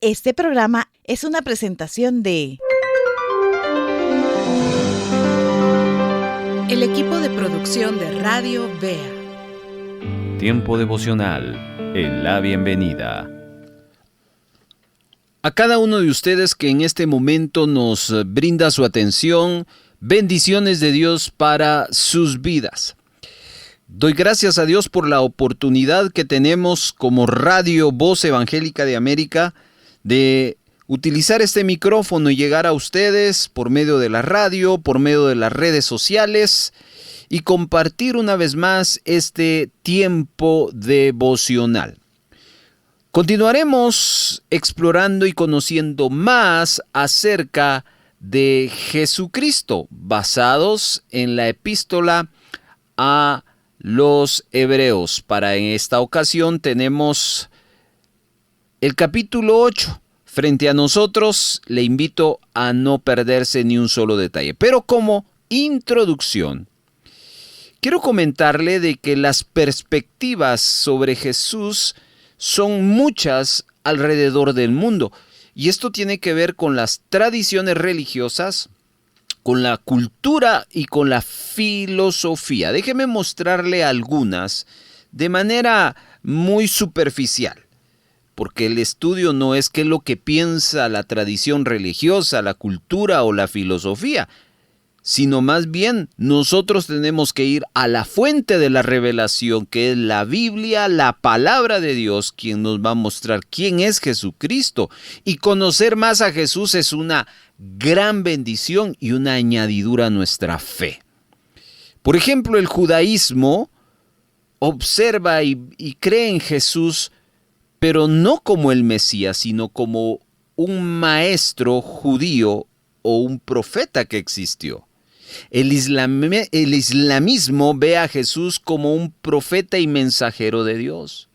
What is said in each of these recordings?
Este programa es una presentación de el equipo de producción de Radio Bea. Tiempo devocional en la bienvenida. A cada uno de ustedes que en este momento nos brinda su atención, bendiciones de Dios para sus vidas. Doy gracias a Dios por la oportunidad que tenemos como Radio Voz Evangélica de América de utilizar este micrófono y llegar a ustedes por medio de la radio, por medio de las redes sociales y compartir una vez más este tiempo devocional. Continuaremos explorando y conociendo más acerca de Jesucristo, basados en la epístola a los Hebreos. Para esta ocasión tenemos el capítulo 8 frente a nosotros. Le invito a no perderse ni un solo detalle. Pero como introducción, quiero comentarle de que las perspectivas sobre Jesús son muchas alrededor del mundo. Y esto tiene que ver con las tradiciones religiosas, con la cultura y con la filosofía. Déjeme mostrarle algunas de manera muy superficial, porque el estudio no es qué es lo que piensa la tradición religiosa, la cultura o la filosofía, sino más bien nosotros tenemos que ir a la fuente de la revelación, que es la Biblia, la palabra de Dios, quien nos va a mostrar quién es Jesucristo. Y conocer más a Jesús es una gran bendición y una añadidura a nuestra fe. Por ejemplo, el judaísmo observa y cree en Jesús, pero no como el Mesías, sino como un maestro judío o un profeta que existió. El islamismo ve a Jesús como un profeta y mensajero de Dios.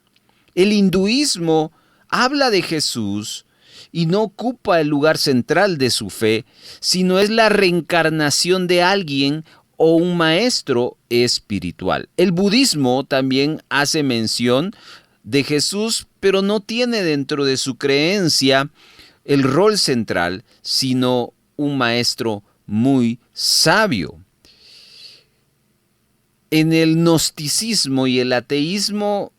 El hinduismo habla de Jesús y no ocupa el lugar central de su fe, sino es la reencarnación de alguien o un maestro espiritual. El budismo también hace mención de Jesús, pero no tiene dentro de su creencia el rol central, sino un maestro muy sabio. En el gnosticismo y el ateísmo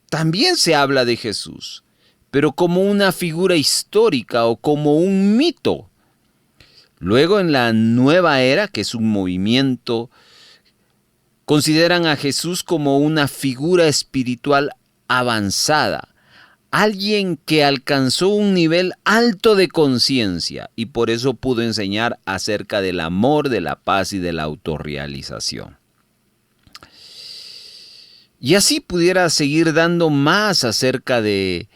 también se habla de Jesús, pero como una figura histórica o como un mito. Luego en la nueva era, que es un movimiento, consideran a Jesús como una figura espiritual avanzada, alguien que alcanzó un nivel alto de conciencia y por eso pudo enseñar acerca del amor, de la paz y de la autorrealización. Y así pudiera seguir dando más acerca de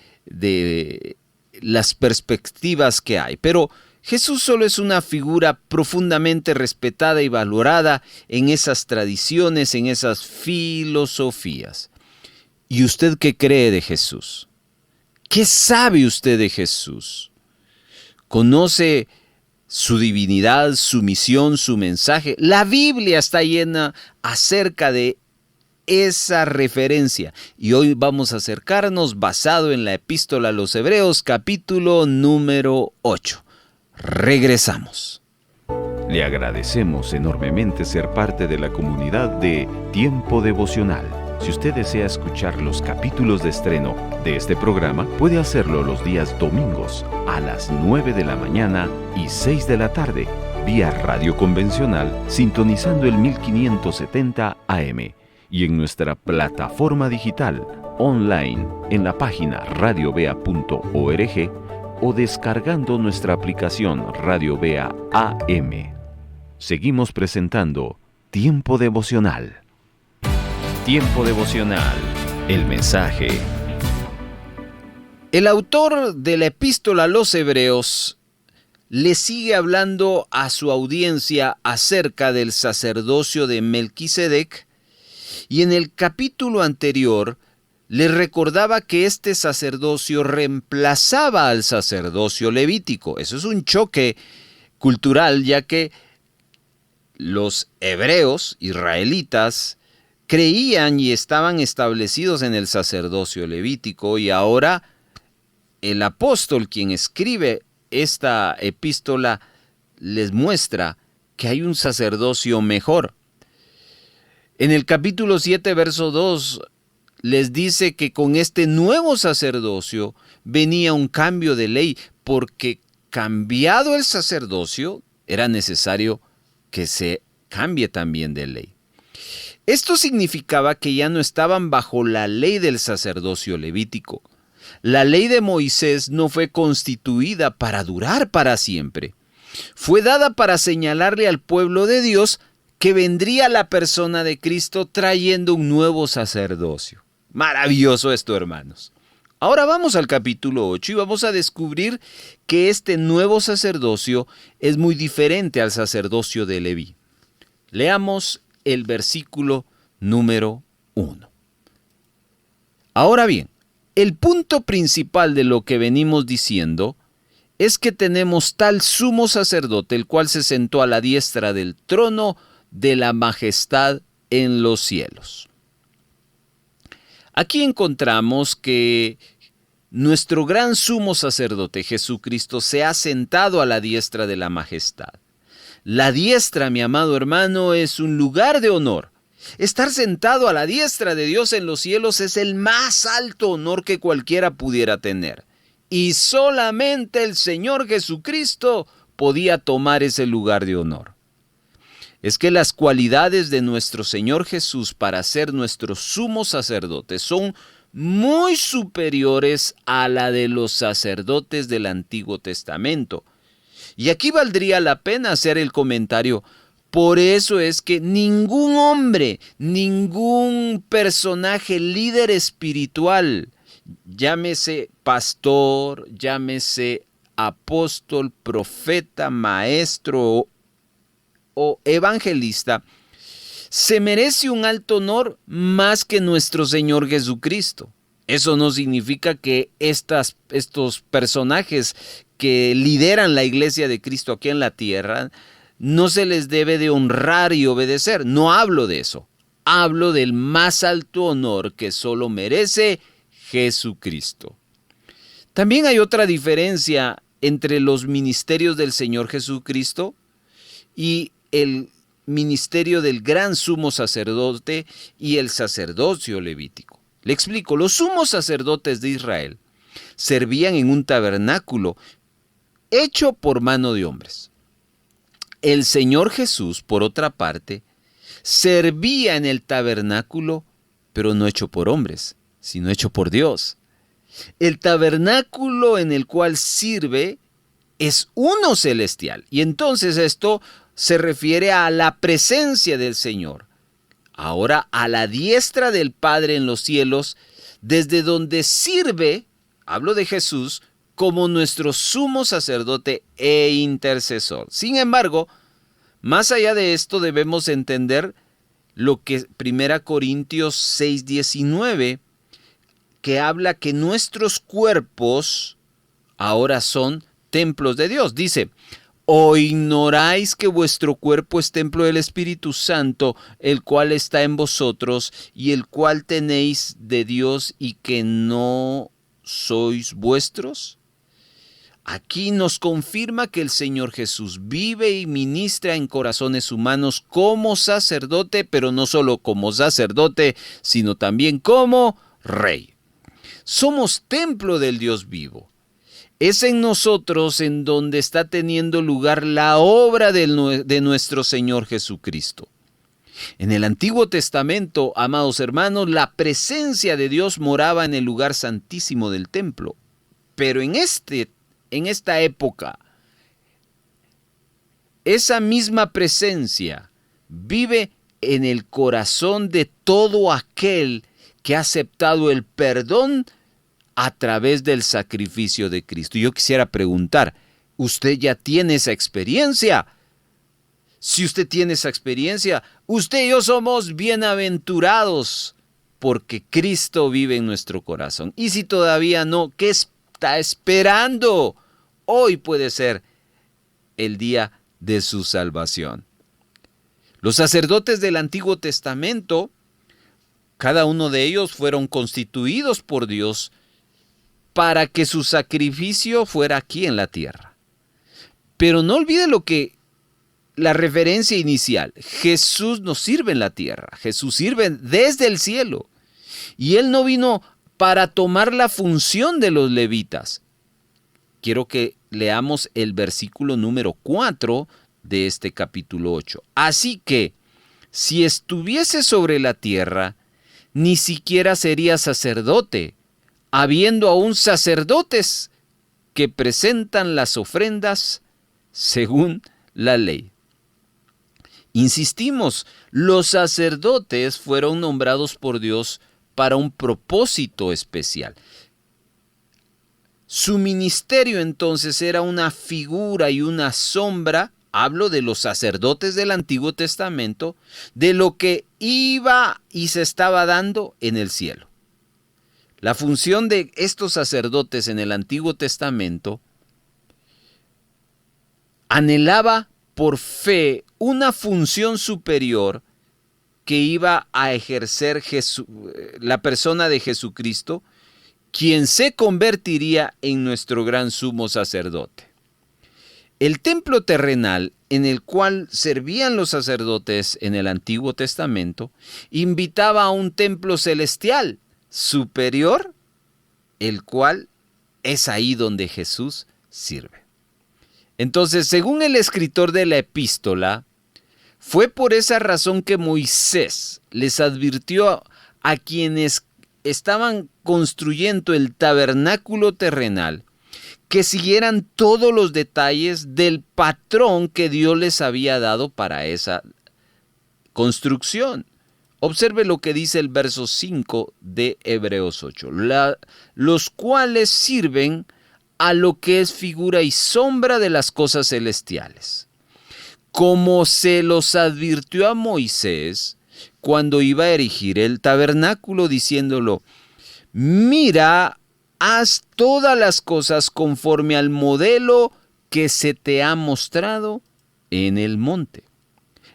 las perspectivas que hay. Pero Jesús solo es una figura profundamente respetada y valorada en esas tradiciones, en esas filosofías. ¿Y usted qué cree de Jesús? ¿Qué sabe usted de Jesús? ¿Conoce su divinidad, su misión, su mensaje? La Biblia está llena acerca de esa referencia. Y hoy vamos a acercarnos basado en la epístola a los Hebreos, capítulo número 8. Regresamos. Le agradecemos enormemente ser parte de la comunidad de Tiempo Devocional. Si usted desea escuchar los capítulos de estreno de este programa, puede hacerlo los días domingos a las 9 de la mañana y 6 de la tarde, vía radio convencional, sintonizando el 1570 AM y en nuestra plataforma digital online en la página radiovea.org o descargando nuestra aplicación Radio Vea AM. Seguimos presentando Tiempo Devocional. Tiempo devocional, el mensaje. El autor de la epístola a los Hebreos le sigue hablando a su audiencia acerca del sacerdocio de Melquisedec y en el capítulo anterior le recordaba que este sacerdocio reemplazaba al sacerdocio levítico. Eso es un choque cultural, ya que los hebreos israelitas creían y estaban establecidos en el sacerdocio levítico y ahora el apóstol, quien escribe esta epístola, les muestra que hay un sacerdocio mejor. En el capítulo 7, verso 2, les dice que con este nuevo sacerdocio venía un cambio de ley, porque cambiado el sacerdocio, era necesario que se cambie también de ley. Esto significaba que ya no estaban bajo la ley del sacerdocio levítico. La ley de Moisés no fue constituida para durar para siempre. Fue dada para señalarle al pueblo de Dios que vendría la persona de Cristo trayendo un nuevo sacerdocio. Maravilloso esto, hermanos. Ahora vamos al capítulo 8 y vamos a descubrir que este nuevo sacerdocio es muy diferente al sacerdocio de Leví. Leamos el versículo número 1. Ahora bien, el punto principal de lo que venimos diciendo es que tenemos tal sumo sacerdote, el cual se sentó a la diestra del trono de la majestad en los cielos. Aquí encontramos que nuestro gran sumo sacerdote Jesucristo se ha sentado a la diestra de la majestad. La diestra, mi amado hermano, es un lugar de honor. Estar sentado a la diestra de Dios en los cielos es el más alto honor que cualquiera pudiera tener. Y solamente el Señor Jesucristo podía tomar ese lugar de honor. Es que las cualidades de nuestro Señor Jesús para ser nuestro sumo sacerdote son muy superiores a la de los sacerdotes del Antiguo Testamento. Y aquí valdría la pena hacer el comentario: por eso es que ningún hombre, ningún personaje líder espiritual, llámese pastor, llámese apóstol, profeta, maestro o evangelista, se merece un alto honor más que nuestro Señor Jesucristo. Eso no significa que estos personajes que lideran la iglesia de Cristo aquí en la tierra no se les debe de honrar y obedecer. No hablo de eso. Hablo del más alto honor que solo merece Jesucristo. También hay otra diferencia entre los ministerios del Señor Jesucristo y el ministerio del gran sumo sacerdote y el sacerdocio levítico. Le explico: los sumos sacerdotes de Israel servían en un tabernáculo hecho por mano de hombres. El Señor Jesús, por otra parte, servía en el tabernáculo, pero no hecho por hombres, sino hecho por Dios. El tabernáculo en el cual sirve es uno celestial, y entonces esto se refiere a la presencia del Señor. Ahora a la diestra del Padre en los cielos, desde donde sirve, hablo de Jesús, como nuestro sumo sacerdote e intercesor. Sin embargo, más allá de esto debemos entender lo que 1 Corintios 6:19, que habla que nuestros cuerpos ahora son templos de Dios. Dice: ¿o ignoráis que vuestro cuerpo es templo del Espíritu Santo, el cual está en vosotros y el cual tenéis de Dios y que no sois vuestros? Aquí nos confirma que el Señor Jesús vive y ministra en corazones humanos como sacerdote, pero no solo como sacerdote, sino también como Rey. Somos templo del Dios vivo. Es en nosotros en donde está teniendo lugar la obra de nuestro Señor Jesucristo. En el Antiguo Testamento, amados hermanos, la presencia de Dios moraba en el lugar santísimo del templo. Pero en esta época, esa misma presencia vive en el corazón de todo aquel que ha aceptado el perdón a través del sacrificio de Cristo. Yo quisiera preguntar, ¿usted ya tiene esa experiencia? Si usted tiene esa experiencia, usted y yo somos bienaventurados porque Cristo vive en nuestro corazón. Y si todavía no, ¿qué está esperando? Hoy puede ser el día de su salvación. Los sacerdotes del Antiguo Testamento, cada uno de ellos fueron constituidos por Dios para que su sacrificio fuera aquí en la tierra. Pero no olvide la referencia inicial. Jesús nos sirve en la tierra. Jesús sirve desde el cielo. Y Él no vino para tomar la función de los levitas. Quiero que leamos el versículo número 4 de este capítulo 8. Así que, si estuviese sobre la tierra, ni siquiera sería sacerdote, habiendo aún sacerdotes que presentan las ofrendas según la ley. Insistimos, los sacerdotes fueron nombrados por Dios para un propósito especial. Su ministerio entonces era una figura y una sombra, hablo de los sacerdotes del Antiguo Testamento, de lo que iba y se estaba dando en el cielo. La función de estos sacerdotes en el Antiguo Testamento anhelaba por fe una función superior que iba a ejercer la persona de Jesucristo, quien se convertiría en nuestro gran sumo sacerdote. El templo terrenal en el cual servían los sacerdotes en el Antiguo Testamento invitaba a un templo celestial superior, el cual es ahí donde Jesús sirve. Entonces, según el escritor de la epístola, fue por esa razón que Moisés les advirtió a quienes estaban construyendo el tabernáculo terrenal que siguieran todos los detalles del patrón que Dios les había dado para esa construcción. Observe lo que dice el verso 5 de Hebreos 8. Los cuales sirven a lo que es figura y sombra de las cosas celestiales. Como se los advirtió a Moisés cuando iba a erigir el tabernáculo, diciéndolo: mira, haz todas las cosas conforme al modelo que se te ha mostrado en el monte.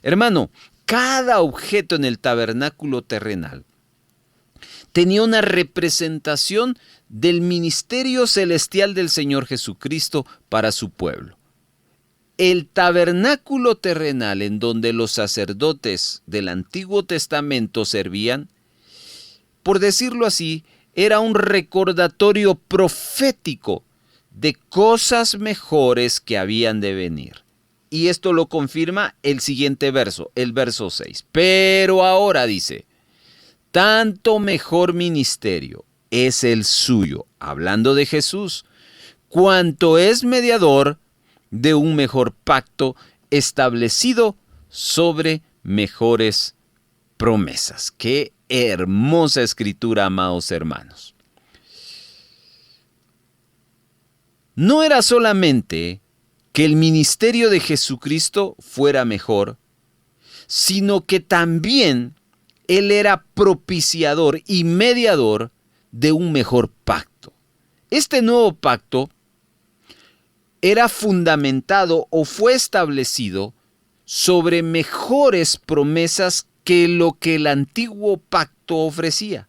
Hermano, cada objeto en el tabernáculo terrenal tenía una representación del ministerio celestial del Señor Jesucristo para su pueblo. El tabernáculo terrenal en donde los sacerdotes del Antiguo Testamento servían, por decirlo así, era un recordatorio profético de cosas mejores que habían de venir. Y esto lo confirma el siguiente verso, el verso 6. Pero ahora dice, tanto mejor ministerio es el suyo, hablando de Jesús, cuanto es mediador de un mejor pacto establecido sobre mejores promesas. ¡Qué hermosa escritura, amados hermanos! No era solamente que el ministerio de Jesucristo fuera mejor, sino que también Él era propiciador y mediador de un mejor pacto. Este nuevo pacto era fundamentado o fue establecido sobre mejores promesas que lo que el antiguo pacto ofrecía.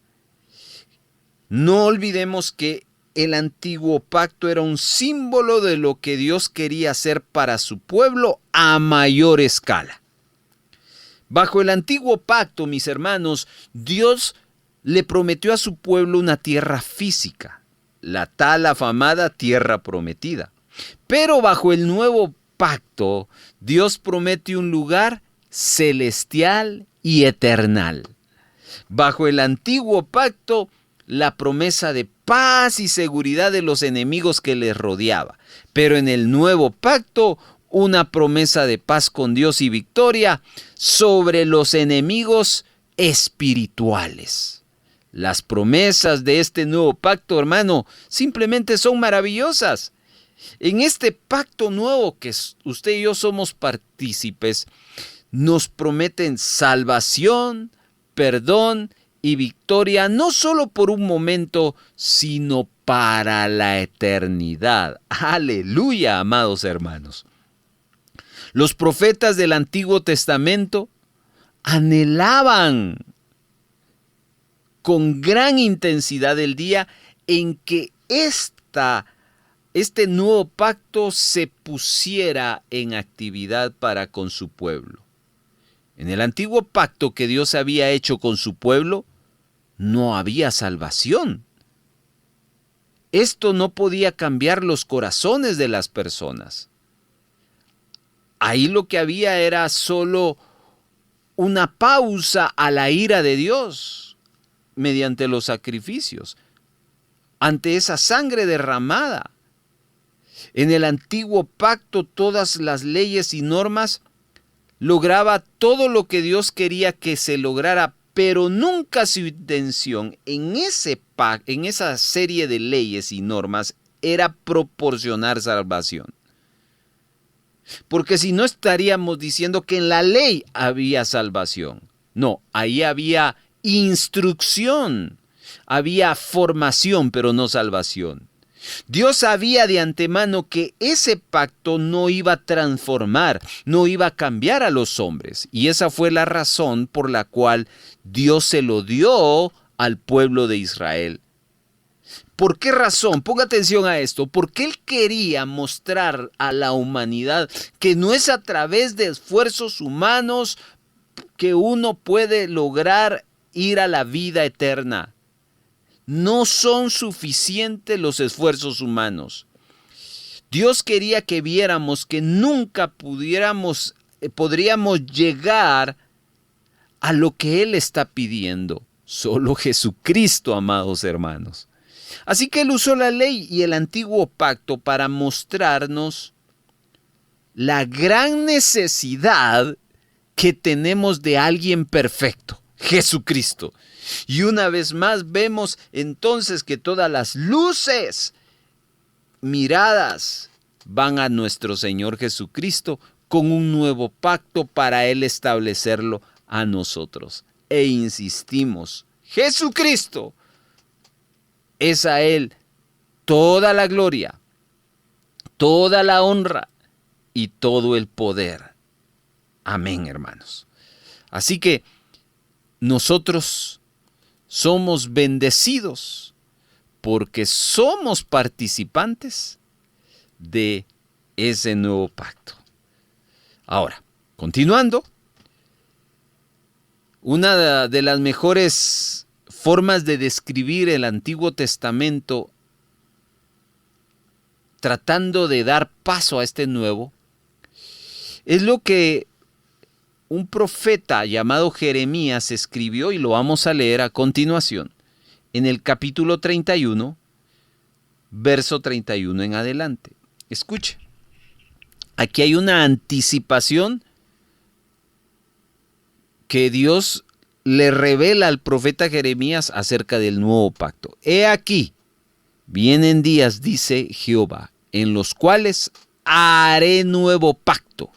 No olvidemos que el antiguo pacto era un símbolo de lo que Dios quería hacer para su pueblo a mayor escala. Bajo el antiguo pacto, mis hermanos, Dios le prometió a su pueblo una tierra física, la tal afamada tierra prometida. Pero bajo el nuevo pacto, Dios promete un lugar celestial y eternal. Bajo el antiguo pacto, la promesa de paz y seguridad de los enemigos que les rodeaba. Pero en el nuevo pacto, una promesa de paz con Dios y victoria sobre los enemigos espirituales. Las promesas de este nuevo pacto, hermano, simplemente son maravillosas. En este pacto nuevo que usted y yo somos partícipes, nos prometen salvación, perdón y victoria, no solo por un momento, sino para la eternidad. ¡Aleluya, amados hermanos! Los profetas del Antiguo Testamento anhelaban con gran intensidad el día en que este nuevo pacto se pusiera en actividad para con su pueblo. En el antiguo pacto que Dios había hecho con su pueblo, no había salvación. Esto no podía cambiar los corazones de las personas. Ahí lo que había era solo una pausa a la ira de Dios mediante los sacrificios, ante esa sangre derramada. En el antiguo pacto, todas las leyes y normas lograba todo lo que Dios quería que se lograra, pero nunca su intención en esa serie de leyes y normas era proporcionar salvación. Porque si no estaríamos diciendo que en la ley había salvación. No, ahí había instrucción, había formación, pero no salvación. Dios sabía de antemano que ese pacto no iba a transformar, no iba a cambiar a los hombres. Y esa fue la razón por la cual Dios se lo dio al pueblo de Israel. ¿Por qué razón? Ponga atención a esto. Porque Él quería mostrar a la humanidad que no es a través de esfuerzos humanos que uno puede lograr ir a la vida eterna. No son suficientes los esfuerzos humanos. Dios quería que viéramos que nunca podríamos llegar a lo que Él está pidiendo. Solo Jesucristo, amados hermanos. Así que Él usó la ley y el antiguo pacto para mostrarnos la gran necesidad que tenemos de alguien perfecto, Jesucristo. Y una vez más vemos entonces que todas las luces, miradas, van a nuestro Señor Jesucristo con un nuevo pacto para Él establecerlo a nosotros. E insistimos, Jesucristo es a Él toda la gloria, toda la honra y todo el poder. Amén, hermanos. Así que nosotros somos bendecidos porque somos participantes de ese nuevo pacto. Ahora, continuando, una de las mejores formas de describir el Antiguo Testamento, tratando de dar paso a este nuevo, es lo que un profeta llamado Jeremías escribió, y lo vamos a leer a continuación, en el capítulo 31, verso 31 en adelante. Escuche, aquí hay una anticipación que Dios le revela al profeta Jeremías acerca del nuevo pacto. He aquí, vienen días, dice Jehová, en los cuales haré nuevo pacto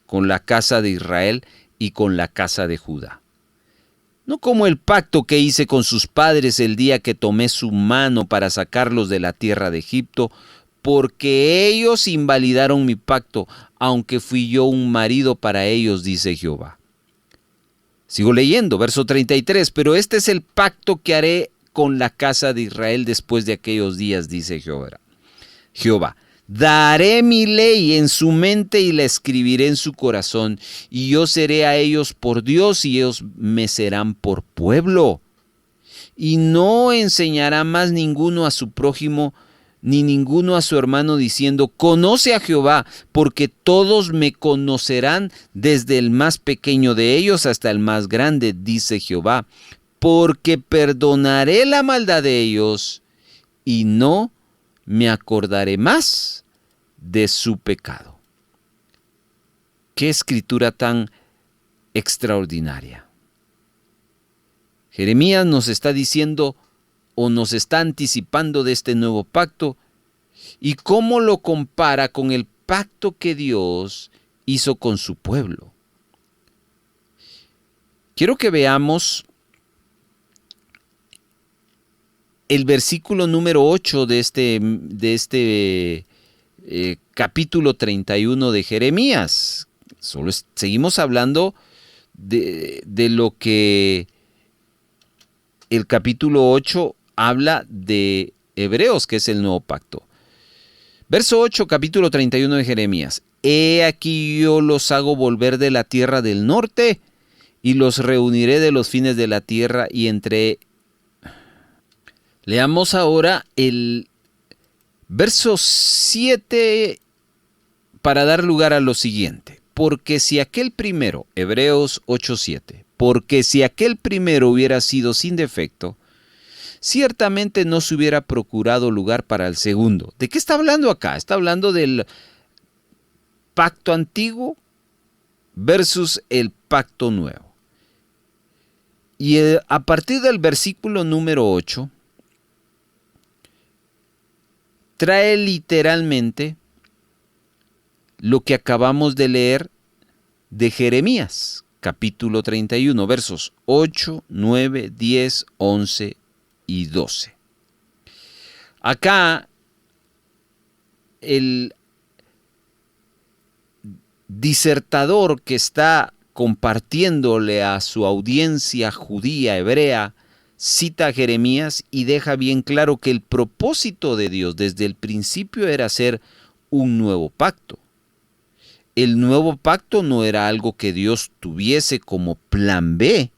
con la casa de Israel y con la casa de Judá. No como el pacto que hice con sus padres el día que tomé su mano para sacarlos de la tierra de Egipto, porque ellos invalidaron mi pacto, aunque fui yo un marido para ellos, dice Jehová. Sigo leyendo, verso 33, pero este es el pacto que haré con la casa de Israel después de aquellos días, dice Jehová. Daré mi ley en su mente y la escribiré en su corazón, y yo seré a ellos por Dios y ellos me serán por pueblo. Y no enseñará más ninguno a su prójimo, ni ninguno a su hermano, diciendo, conoce a Jehová, porque todos me conocerán, desde el más pequeño de ellos hasta el más grande, dice Jehová, porque perdonaré la maldad de ellos y no me acordaré más de su pecado. ¡Qué escritura tan extraordinaria! Jeremías nos está diciendo o nos está anticipando de este nuevo pacto y cómo lo compara con el pacto que Dios hizo con su pueblo. Quiero que veamos el versículo número 8 de este capítulo 31 de Jeremías. Seguimos hablando de lo que el capítulo 8 habla de hebreos, que es el nuevo pacto. Verso 8, capítulo 31 de Jeremías. He aquí yo los hago volver de la tierra del norte y los reuniré de los fines de la tierra y entre... Leamos ahora el verso 7 para dar lugar a lo siguiente. Porque si aquel primero, Hebreos 8:7, porque si aquel primero hubiera sido sin defecto, ciertamente no se hubiera procurado lugar para el segundo. ¿De qué está hablando acá? Está hablando del pacto antiguo versus el pacto nuevo. Y a partir del versículo número 8, trae literalmente lo que acabamos de leer de Jeremías, capítulo 31, versos 8, 9, 10, 11 y 12. Acá el disertador que está compartiéndole a su audiencia judía, hebrea, cita a Jeremías y deja bien claro que el propósito de Dios desde el principio era hacer un nuevo pacto. El nuevo pacto no era algo que Dios tuviese como plan B.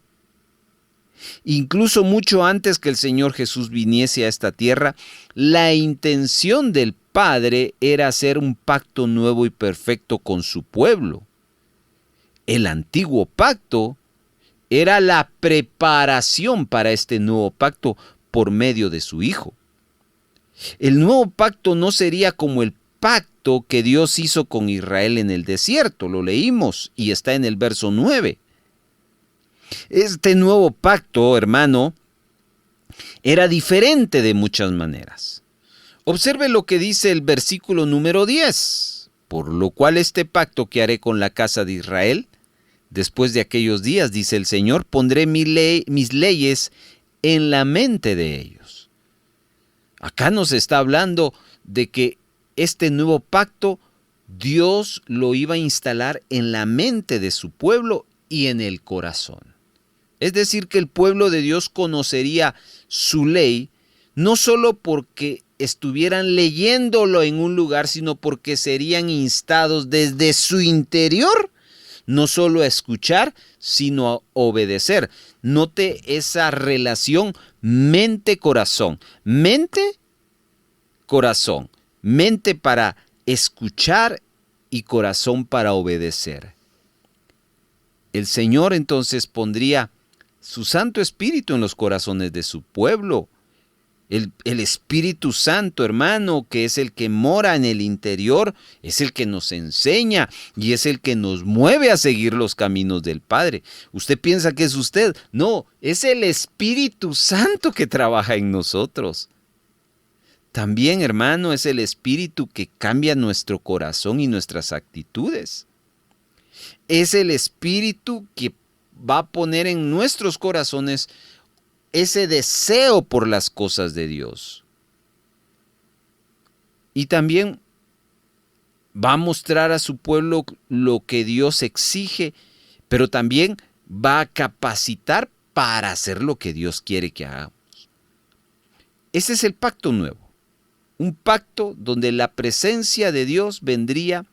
Incluso mucho antes que el Señor Jesús viniese a esta tierra, la intención del Padre era hacer un pacto nuevo y perfecto con su pueblo. El antiguo pacto era la preparación para este nuevo pacto por medio de su Hijo. El nuevo pacto no sería como el pacto que Dios hizo con Israel en el desierto, lo leímos y está en el verso 9. Este nuevo pacto, hermano, era diferente de muchas maneras. Observe lo que dice el versículo número 10. Por lo cual este pacto que haré con la casa de Israel, después de aquellos días, dice el Señor, pondré mis leyes en la mente de ellos. Acá nos está hablando de que este nuevo pacto Dios lo iba a instalar en la mente de su pueblo y en el corazón. Es decir, que el pueblo de Dios conocería su ley, no solo porque estuvieran leyéndolo en un lugar, sino porque serían instados desde su interior, no solo a escuchar, sino a obedecer. Note esa relación mente-corazón. Mente-corazón. Mente para escuchar y corazón para obedecer. El Señor entonces pondría su Santo Espíritu en los corazones de su pueblo. El Espíritu Santo, hermano, que es el que mora en el interior, es el que nos enseña y es el que nos mueve a seguir los caminos del Padre. ¿Usted piensa que es usted? No, es el Espíritu Santo que trabaja en nosotros. También, hermano, es el Espíritu que cambia nuestro corazón y nuestras actitudes. Es el Espíritu que va a poner en nuestros corazones ese deseo por las cosas de Dios. Y también va a mostrar a su pueblo lo que Dios exige, pero también va a capacitar para hacer lo que Dios quiere que hagamos. Ese es el pacto nuevo. Un pacto donde la presencia de Dios vendría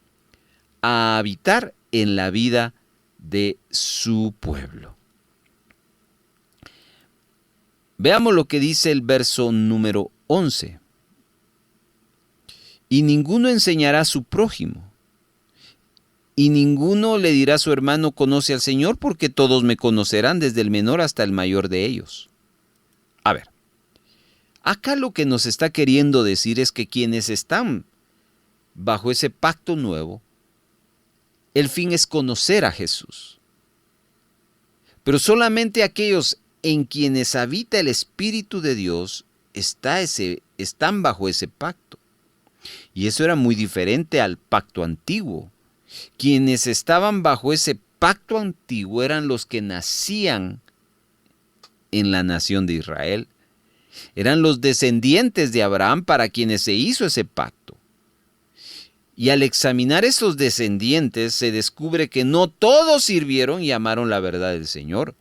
a habitar en la vida de su pueblo. Veamos lo que dice el verso número 11. Y ninguno enseñará a su prójimo, y ninguno le dirá a su hermano, conoce al Señor, porque todos me conocerán, desde el menor hasta el mayor de ellos. A ver, acá lo que nos está queriendo decir es que quienes están bajo ese pacto nuevo, el fin es conocer a Jesús. Pero solamente aquellos en quienes habita el Espíritu de Dios están bajo ese pacto. Y eso era muy diferente al pacto antiguo. Quienes estaban bajo ese pacto antiguo eran los que nacían en la nación de Israel. Eran los descendientes de Abraham para quienes se hizo ese pacto. Y al examinar esos descendientes se descubre que no todos sirvieron y amaron la verdad del Señor.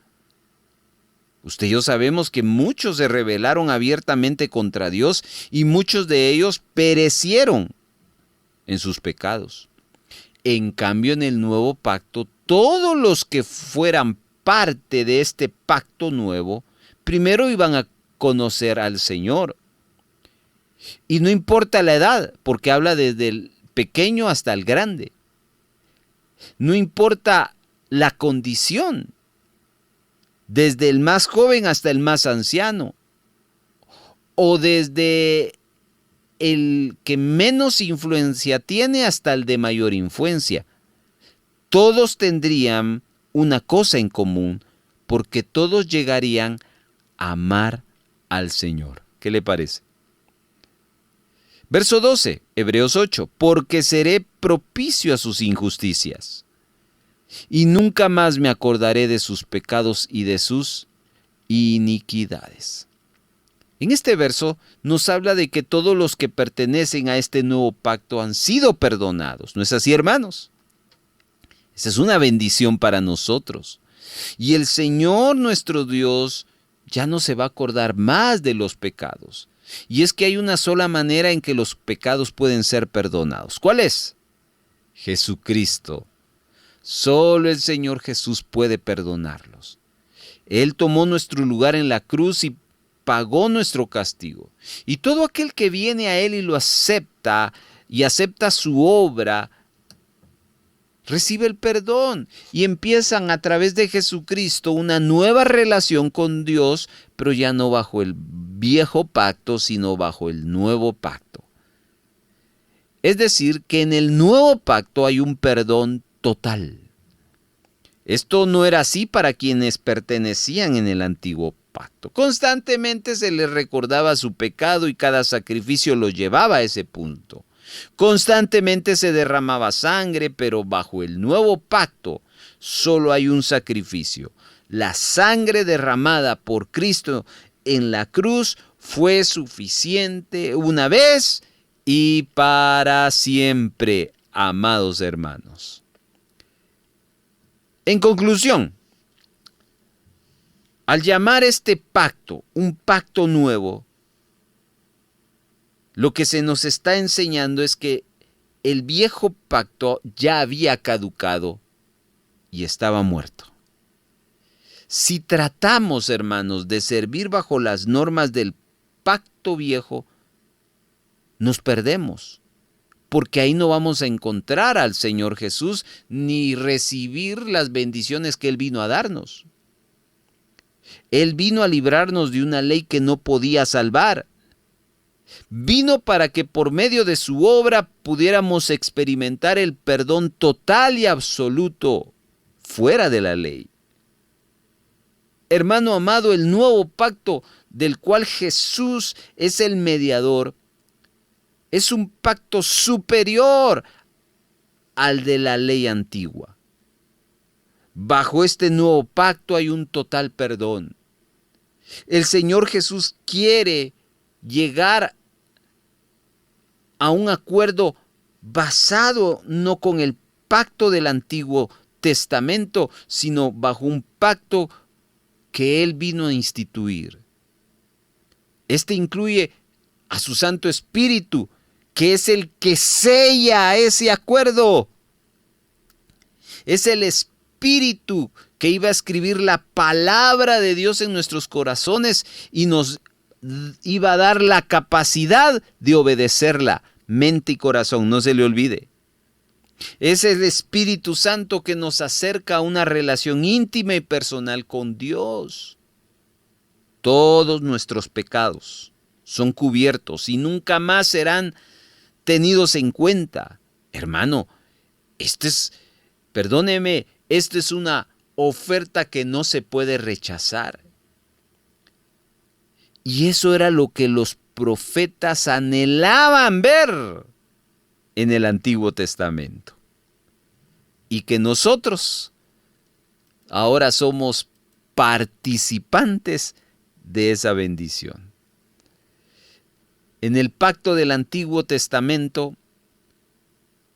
Usted y yo sabemos que muchos se rebelaron abiertamente contra Dios y muchos de ellos perecieron en sus pecados. En cambio, en el nuevo pacto, todos los que fueran parte de este pacto nuevo, primero iban a conocer al Señor. Y no importa la edad, porque habla desde el pequeño hasta el grande. No importa la condición, desde el más joven hasta el más anciano, o desde el que menos influencia tiene hasta el de mayor influencia. Todos tendrían una cosa en común, porque todos llegarían a amar al Señor. ¿Qué le parece? Verso 12, Hebreos 8, porque seré propicio a sus injusticias, y nunca más me acordaré de sus pecados y de sus iniquidades. En este verso nos habla de que todos los que pertenecen a este nuevo pacto han sido perdonados. ¿No es así, hermanos? Esa es una bendición para nosotros. Y el Señor nuestro Dios ya no se va a acordar más de los pecados. Y es que hay una sola manera en que los pecados pueden ser perdonados. ¿Cuál es? Jesucristo. Solo el Señor Jesús puede perdonarlos. Él tomó nuestro lugar en la cruz y pagó nuestro castigo. Y todo aquel que viene a Él y lo acepta, y acepta su obra, recibe el perdón y empiezan a través de Jesucristo una nueva relación con Dios, pero ya no bajo el viejo pacto, sino bajo el nuevo pacto. Es decir, que en el nuevo pacto hay un perdón total. Esto no era así para quienes pertenecían en el antiguo pacto. Constantemente se les recordaba su pecado y cada sacrificio los llevaba a ese punto. Constantemente se derramaba sangre, pero bajo el nuevo pacto solo hay un sacrificio. La sangre derramada por Cristo en la cruz fue suficiente una vez y para siempre, amados hermanos. En conclusión, al llamar este pacto un pacto nuevo, lo que se nos está enseñando es que el viejo pacto ya había caducado y estaba muerto. Si tratamos, hermanos, de servir bajo las normas del pacto viejo, nos perdemos, porque ahí no vamos a encontrar al Señor Jesús ni recibir las bendiciones que Él vino a darnos. Él vino a librarnos de una ley que no podía salvar. Vino para que por medio de su obra pudiéramos experimentar el perdón total y absoluto fuera de la ley. Hermano amado, el nuevo pacto del cual Jesús es el mediador es un pacto superior al de la ley antigua. Bajo este nuevo pacto hay un total perdón. El Señor Jesús quiere llegar a un acuerdo basado no con el pacto del Antiguo Testamento, sino bajo un pacto que Él vino a instituir. Este incluye a su Santo Espíritu, que es el que sella ese acuerdo. Es el Espíritu que iba a escribir la palabra de Dios en nuestros corazones y nos iba a dar la capacidad de obedecerla, mente y corazón, no se le olvide. Es el Espíritu Santo que nos acerca a una relación íntima y personal con Dios. Todos nuestros pecados son cubiertos y nunca más serán tenidos en cuenta. Hermano, perdóneme, esta es una oferta que no se puede rechazar. Y eso era lo que los profetas anhelaban ver en el Antiguo Testamento. Y que nosotros ahora somos participantes de esa bendición. En el pacto del Antiguo Testamento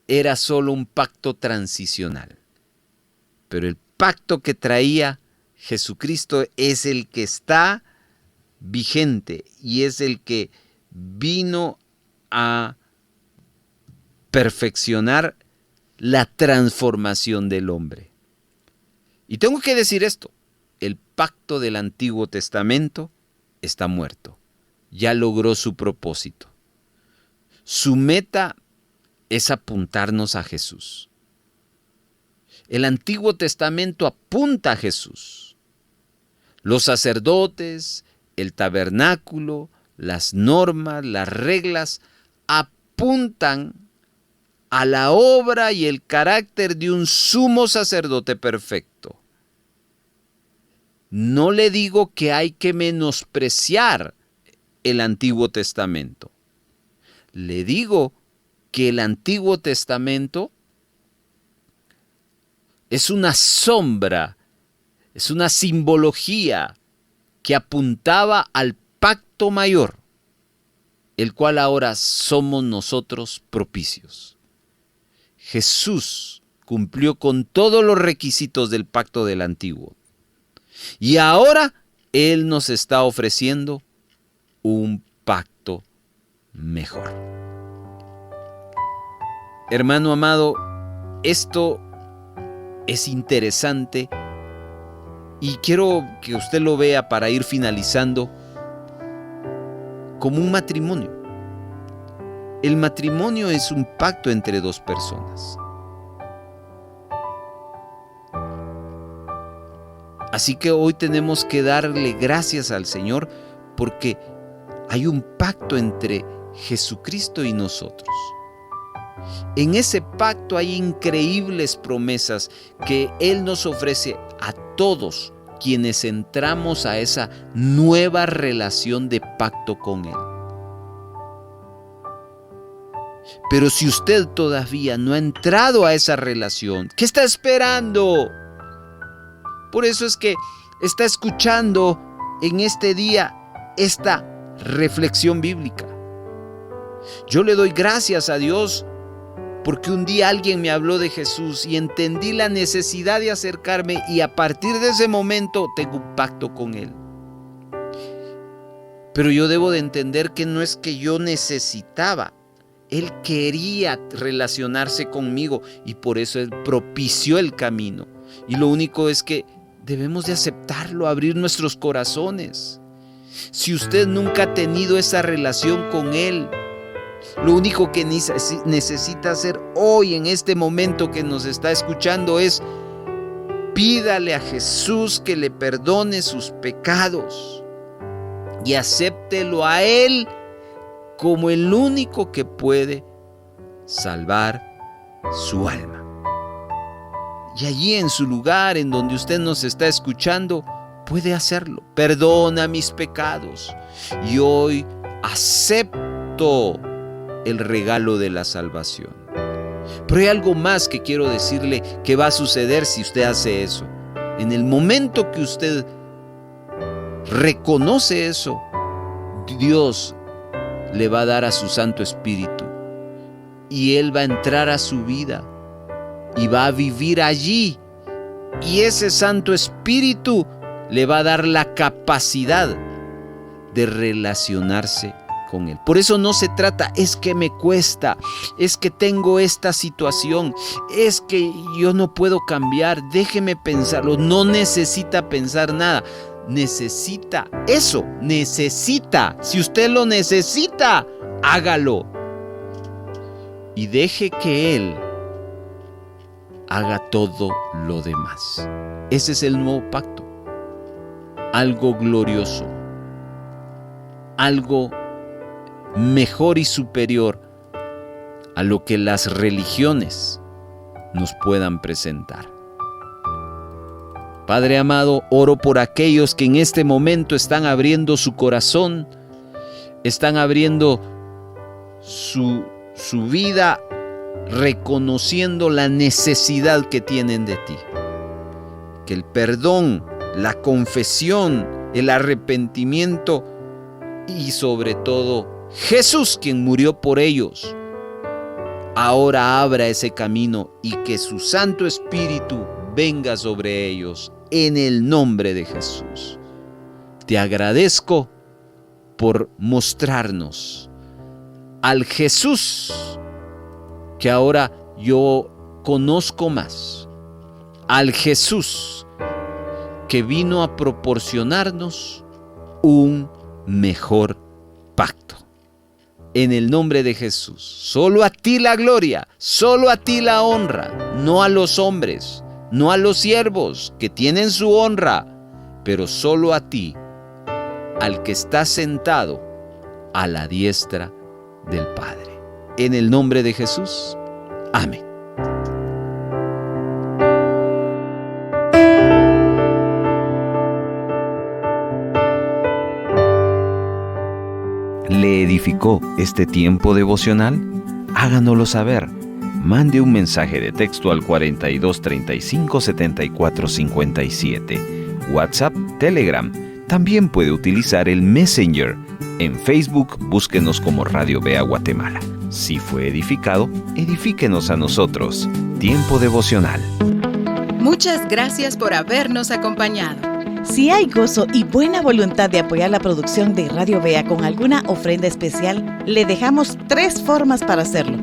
era solo un pacto transicional, pero el pacto que traía Jesucristo es el que está vigente y es el que vino a perfeccionar la transformación del hombre. Y tengo que decir esto, el pacto del Antiguo Testamento está muerto, ya logró su propósito. Su meta es apuntarnos a Jesús. El Antiguo Testamento apunta a Jesús. Los sacerdotes, el tabernáculo, las normas, las reglas apuntan a la obra y el carácter de un sumo sacerdote perfecto. No le digo que hay que menospreciar el Antiguo Testamento. Le digo que el Antiguo Testamento es una sombra, es una simbología que apuntaba al pacto mayor, el cual ahora somos nosotros propicios. Jesús cumplió con todos los requisitos del pacto del Antiguo. Y ahora Él nos está ofreciendo un pacto mejor. Hermano amado, esto es interesante y quiero que usted lo vea para ir finalizando como un matrimonio. El matrimonio es un pacto entre dos personas. Así que hoy tenemos que darle gracias al Señor porque hay un pacto entre Jesucristo y nosotros. En ese pacto hay increíbles promesas que Él nos ofrece a todos quienes entramos a esa nueva relación de pacto con Él. Pero si usted todavía no ha entrado a esa relación, ¿qué está esperando? Por eso es que está escuchando en este día esta reflexión bíblica. Yo le doy gracias a Dios porque un día alguien me habló de Jesús y entendí la necesidad de acercarme y a partir de ese momento tengo un pacto con Él. Pero yo debo de entender que no es que yo necesitaba, Él quería relacionarse conmigo y por eso Él propició el camino. Y lo único es que debemos de aceptarlo, abrir nuestros corazones. Si usted nunca ha tenido esa relación con Él, lo único que necesita hacer hoy, en este momento que nos está escuchando, es pídale a Jesús que le perdone sus pecados y acéptelo a Él como el único que puede salvar su alma. Y allí en su lugar, en donde usted nos está escuchando, puede hacerlo. Perdona mis pecados y hoy acepto el regalo de la salvación. Pero hay algo más que quiero decirle que va a suceder si usted hace eso. En el momento que usted reconoce eso, Dios le va a dar a su Santo Espíritu y Él va a entrar a su vida y va a vivir allí. Y ese Santo Espíritu le va a dar la capacidad de relacionarse con Él. Por eso no se trata, es que me cuesta, es que tengo esta situación, es que yo no puedo cambiar, déjeme pensarlo. No necesita pensar nada, necesita eso, necesita. Si usted lo necesita, hágalo. Y deje que Él haga todo lo demás. Ese es el nuevo pacto. Algo glorioso, algo mejor y superior a lo que las religiones nos puedan presentar. Padre amado, oro por aquellos que en este momento están abriendo su corazón, están abriendo su vida, reconociendo la necesidad que tienen de ti. Que el perdón, la confesión, el arrepentimiento y sobre todo Jesús, quien murió por ellos, ahora abra ese camino y que su Santo Espíritu venga sobre ellos en el nombre de Jesús. Te agradezco por mostrarnos al Jesús que ahora yo conozco más, al Jesús que vino a proporcionarnos un mejor pacto. En el nombre de Jesús, solo a ti la gloria, solo a ti la honra, no a los hombres, no a los siervos que tienen su honra, pero solo a ti, al que está sentado a la diestra del Padre. En el nombre de Jesús, amén. ¿Le edificó este tiempo devocional? Háganoslo saber. Mande un mensaje de texto al 42 35 74 57. WhatsApp, Telegram. También puede utilizar el Messenger. En Facebook, búsquenos como Radio Vea Guatemala. Si fue edificado, edifíquenos a nosotros. Tiempo devocional. Muchas gracias por habernos acompañado. Si hay gozo y buena voluntad de apoyar la producción de Radio Vea con alguna ofrenda especial, le dejamos 3 formas para hacerlo.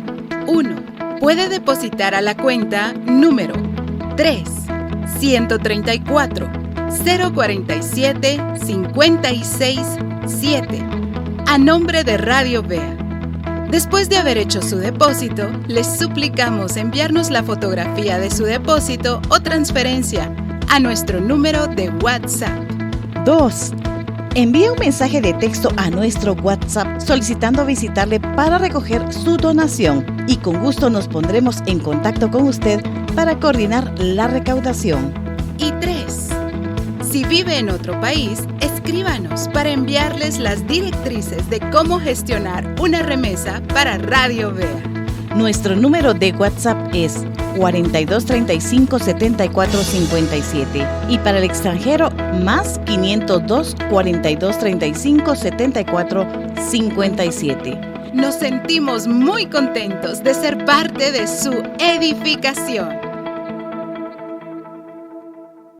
1. Puede depositar a la cuenta número 3-134-047-56-7 a nombre de Radio Vea. Después de haber hecho su depósito, les suplicamos enviarnos la fotografía de su depósito o transferencia a nuestro número de WhatsApp. 2. Envíe un mensaje de texto a nuestro WhatsApp solicitando visitarle para recoger su donación y con gusto nos pondremos en contacto con usted para coordinar la recaudación. Y 3. Si vive en otro país, escríbanos para enviarles las directrices de cómo gestionar una remesa para Radio Vea. Nuestro número de WhatsApp es 42 35 74 57 y para el extranjero más 502 42 35 74 57. Nos sentimos muy contentos de ser parte de su edificación.